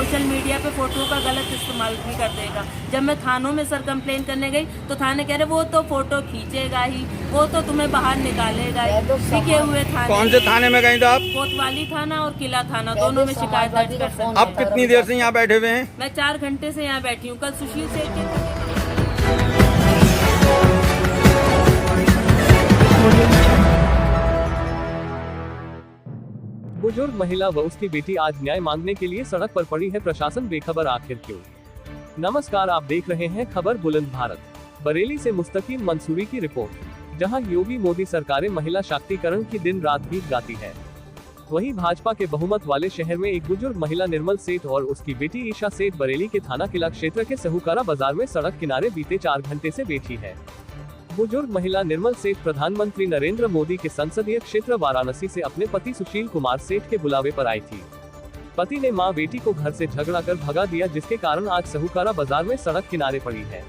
Social media पे photo का गलत इस्तेमाल भी कर देगा। जब मैं थानों में सर कंप्लेन करने गई तो थाने कह रहे वो तो फोटो खींचेगा ही, वो तो तुम्हें बाहर निकालेगा ही। टिके हुए थाने। कौन से थाने में गई थे आप? कोतवाली थाना और किला थाना, दोनों में शिकायत दर्ज कर सकते हैं। अब कितनी देर से यहाँ बैठे हुए हैं? मैं 4 घंटे से यहाँ बैठी हूँ। कल सुशील सेठ के बुजुर्ग महिला व उसकी बेटी आज न्याय मांगने के लिए सड़क पर पड़ी है, प्रशासन बेखबर आखिर क्यों? नमस्कार, आप देख रहे हैं खबर बुलंद भारत। बरेली से मुस्तकीम मंसूरी की रिपोर्ट। जहां योगी मोदी सरकारें महिला शक्तिकरण की दिन रात गीत गाती है, वहीं भाजपा के बहुमत वाले शहर में एक बुजुर्ग महिला निर्मल सेठ और उसकी बेटी ईशा सेठ बरेली के थाना किला क्षेत्र के सहूकारा बाजार में सड़क किनारे बीते 4 घंटे से बैठी है। बुजुर्ग महिला निर्मल सेठ प्रधानमंत्री नरेंद्र मोदी के संसदीय क्षेत्र वाराणसी से अपने पति सुशील कुमार सेठ के बुलावे पर आई थी। पति ने मां बेटी को घर से झगड़ा कर भगा दिया, जिसके कारण आज सहूकारा बाजार में सड़क किनारे पड़ी है।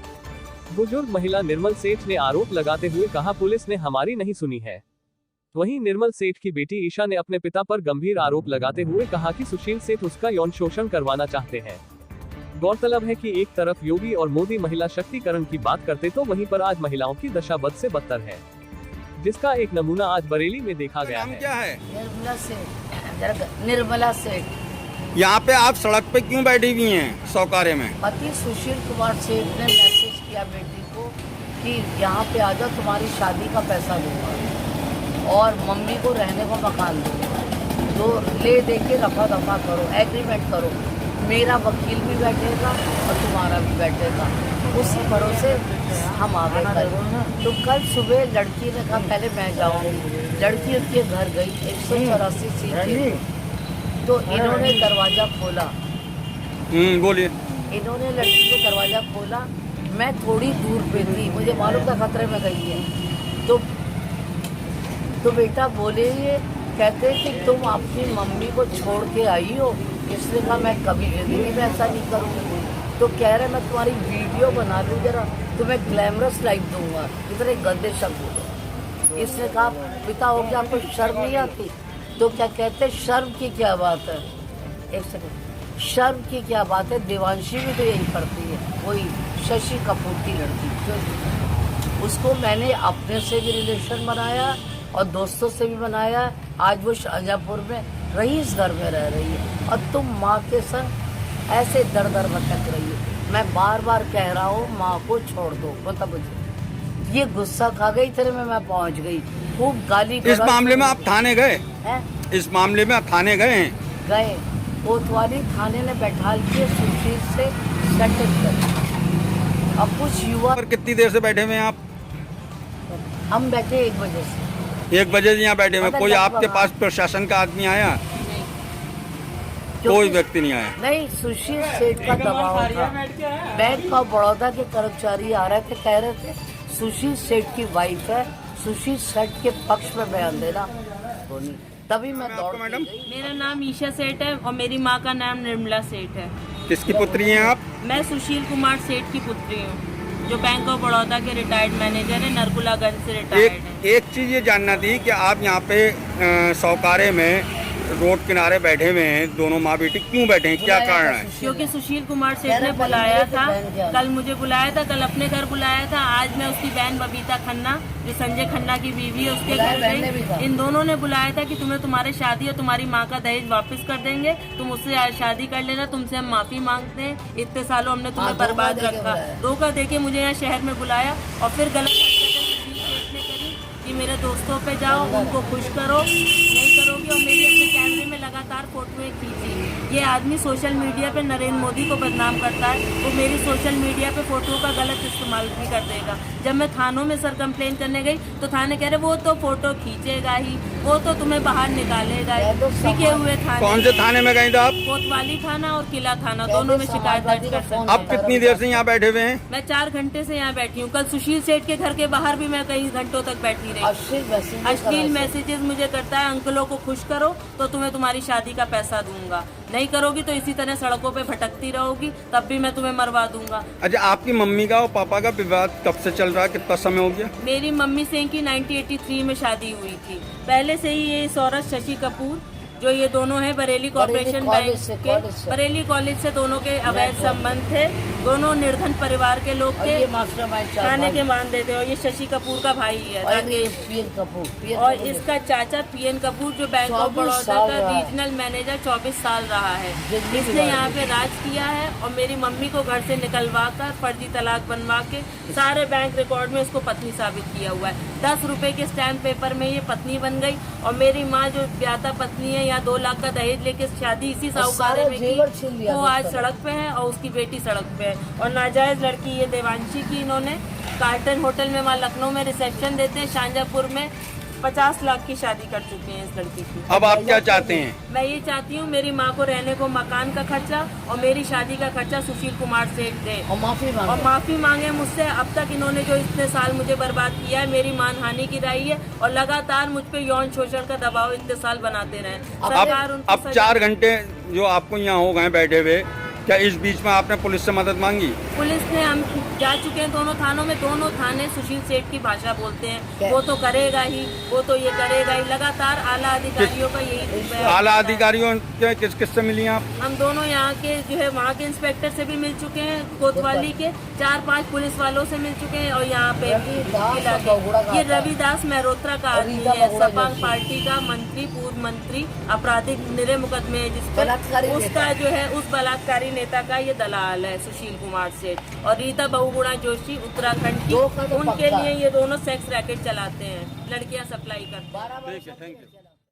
बुजुर्ग महिला निर्मल सेठ ने आरोप लगाते हुए कहा, पुलिस ने हमारी नहीं सुनी है। वहीं निर्मल सेठ की बेटी ईशा ने अपने पिता पर गंभीर आरोप लगाते हुए कहा कि सुशील सेठ उसका यौन शोषण करवाना चाहते हैं। गौरतलब है कि एक तरफ योगी और मोदी महिला शक्तिकरण की बात करते तो वहीं पर आज महिलाओं की दशा बद से बदतर है, जिसका एक नमूना आज बरेली में देखा गया है। क्या है? निर्मला सेठ। यहाँ पे आप सड़क पे क्यों बैठी हुई हैं सौकारे में? पति सुशील कुमार सेठ ने मैसेज किया बेटी को कि यहाँ पे आ जाओ, तुम्हारी शादी का पैसा दूंगा और मम्मी को रहने को मकान दूंगा, तो ले दे के रफा दफा करो, एग्रीमेंट करो, मेरा वकील भी बैठेगा और तुम्हारा भी बैठेगा। उसी भरोसे हम आगे करें। तो कल सुबह लड़की ने कहा पहले मैं जाऊँगी, लड़की उनके घर गई, 184 सीट, तो इन्होंने दरवाजा खोला। बोलिए। इन्होंने लड़की को दरवाजा खोला, मैं थोड़ी दूर पे थी, मुझे मालूम था खतरे में गई है। तो बेटा बोले, ये कहते कि तुम अपनी मम्मी को छोड़ के आई हो। इसने कहा मैं कभी जिंदगी में ऐसा नहीं करूँगी। तो कह रहे मैं तुम्हारी वीडियो बना लूँ जरा, तुम्हें ग्लैमरस लाइफ दूंगा। इतने गंदे शब्द बोले। इसने कहा पिता हो गया, आपको शर्म नहीं आती? तो क्या कहते, शर्म की क्या बात है? एक सेकंड, शर्म की क्या बात है? देवांशी भी तो यही करती है, वही शशि कपूर की लड़की। उसको मैंने अपने से भी रिलेशन बनाया और दोस्तों से भी बनाया। आज वो शाहजहाँपुर में रईस घर में रह रही है और तुम माँ के संग ऐसे दर दर भटक रही है। मैं बार बार कह रहा हूँ माँ को छोड़ दो, मतलब मुझे ये गुस्सा खा गई, तेरे में मैं पहुँच गई, खूब गाली। इस मामले में आप थाने गए हैं? इस मामले में आप थाने गए हैं? गए। कोतवाली थाने ने बैठा के सुशील से सेटल कर। अब कुछ युवा। पर कितनी देर से बैठे हुए हैं आप? हम बैठे 1 बजे से। 1 बजे से यहाँ बैठे हुए। कोई आपके पास प्रशासन का आदमी आया? कोई व्यक्ति नहीं आया? नहीं, सुशील सेठ का दबाव था। बैंक ऑफ बड़ौदा के कर्मचारी आ रहे थे, कह रहे थे सुशील सेठ की वाइफ है, सुशील सेठ के पक्ष में बयान देना। तभी मैं दौड़ के गई। मेरा नाम ईशा सेठ है और मेरी माँ का नाम निर्मला सेठ है। किसकी पुत्री हैं आप? मैं सुशील कुमार सेठ की पुत्री हूँ, जो बैंक ऑफ बड़ौदा के रिटायर्ड मैनेजर है, नरकुलागंज से रिटायर्ड है। एक चीज़ ये जानना थी कि आप यहाँ पे सौकारे में रोड किनारे बैठे हुए हैं, दोनों माँ बेटी क्यों बैठे हैं, क्या कारण है? क्योंकि सुशील कुमार सेठ ने बुलाया था, कल मुझे बुलाया था, कल अपने घर बुलाया था, आज मैं उसकी बहन बबीता खन्ना, जो संजय खन्ना की बीवी है, उसके घर गई। इन दोनों ने बुलाया था कि तुम्हें तुम्हारे शादी और तुम्हारी माँ का दहेज वापस कर देंगे, तुम उससे शादी कर लेना, तुमसे हम माफी मांगते हैं, इतने सालों हमने तुम्हें बर्बाद रखा। धोखा देके मुझे यहाँ शहर में बुलाया और फिर गलत कि मेरे दोस्तों पे जाओ, उनको खुश करो, नहीं करोगी और मेरी अपने कैमरे में लगातार फोटोएं खींची। ये आदमी सोशल मीडिया पे नरेंद्र मोदी को बदनाम करता है, वो मेरी सोशल मीडिया पे फोटो का गलत इस्तेमाल भी कर देगा। जब मैं थानों में सर कंप्लेन करने गई तो थाने कह रहे वो तो फोटो खींचेगा ही, वो तो तुम्हें बाहर निकालेगा ही। टिके हुए थाने। कौन से थाने में गए थे आप? कोतवाली थाना और किला थाना, दोनों में शिकायत दर्ज कर सकते हैं। अब कितनी देर से यहाँ बैठे हुए हैं? मैं 4 घंटे से यहाँ बैठी हूँ। कल सुशील सेठ के घर के बाहर भी मैं कई घंटों तक बैठी रही। अश्लील मैसेजेस मुझे करता है, अंकलों को खुश करो तो तुम्हें तुम्हारी शादी का पैसा दूंगा, नहीं करोगी तो इसी तरह सड़कों पे भटकती रहोगी, तब भी मैं तुम्हें मरवा दूंगा। अच्छा, आपकी मम्मी का और पापा का विवाद कब से चल रहा है, कितना समय हो गया? मेरी मम्मी से इनकी 1983 में शादी हुई थी। पहले से ही ये औरत शशि कपूर जो ये दोनों हैं बरेली कॉर्पोरेशन बैंक कॉलेज से। के, बरेली कॉलेज से दोनों के अवैध संबंध थे। दोनों निर्धन परिवार के लोग और थे, ये मास्टरमाइंड खाने के मान देते और ये शशि कपूर का भाई है और ये पीएन कपूर और इसका चाचा पीएन कपूर जो बैंक ऑफ 24 बड़ौदा साल का रहा है। रीजनल मैनेजर 24 साल रहा है। जिंदगी इसने भर यहाँ पे राज किया है और मेरी मम्मी को घर से निकलवा कर फर्जी तलाक बनवा के सारे बैंक रिकॉर्ड में इसको पत्नी साबित किया हुआ है। 10 रुपए के स्टैम्प पेपर में ये पत्नी बन गई और मेरी माँ जो ब्याता पत्नी है यहाँ 2 लाख का दहेज लेके शादी इसी साहूकारे में जेवर छीन की, लिया वो था आज उसका। सड़क पे है और उसकी बेटी सड़क पे है। और नाजायज लड़की ये देवांशी की इन्होंने कार्टन होटल में वहाँ लखनऊ में रिसेप्शन देते हैं, शाहजहांपुर में 50 लाख की शादी कर चुके हैं इस लड़की की। अब आप क्या चाहते हैं? मैं ये चाहती हूँ मेरी माँ को रहने को मकान का खर्चा और मेरी शादी का खर्चा सुशील कुमार सेठ दे और माफी और मांगे। माफी मांगे मुझसे। अब तक इन्होंने जो इतने साल मुझे बर्बाद किया है, मेरी मानहानि गिराई है और लगातार मुझ पे यौन शोषण का दबाव इतने साल बनाते रहे। सरकार उनको अब 4 घंटे जो आपको यहाँ हो गए बैठे हुए, क्या इस बीच में आपने पुलिस से मदद मांगी? पुलिस ने, हम जा चुके हैं दोनों थानों में, दोनों थाने सुशील सेठ की भाषा बोलते हैं। क्या? वो तो करेगा ही, वो तो ये करेगा ही। लगातार आला अधिकारियों का यही बयान आला आता है। अधिकारियों के किस से मिली आप? हम दोनों यहाँ के जो है वहाँ के इंस्पेक्टर से भी मिल चुके हैं, कोतवाली के 4-5 पुलिस वालों से मिल चुके हैं और यहाँ पे रविदास जिला के- बहुगुणा का ये आता है। रविदास मेहरोत्रा का आदमी रीता है, बहुगुणा सपांग जोशी। पार्टी का मंत्री, पूर्व मंत्री, आपराधिक निरय मुकदमे है जिस पर, बलात्कारी उसका नेता। जो है उस बलात्कारी नेता का ये दलाल है सुशील कुमार सेठ। और रीता बहुगुणा जोशी उत्तराखंड की, दो का तो उनके पक्का। लिए ये दोनों सेक्स रैकेट चलाते हैं, लड़कियां सप्लाई करते हैं। 12 ठीक है, थैंक यू।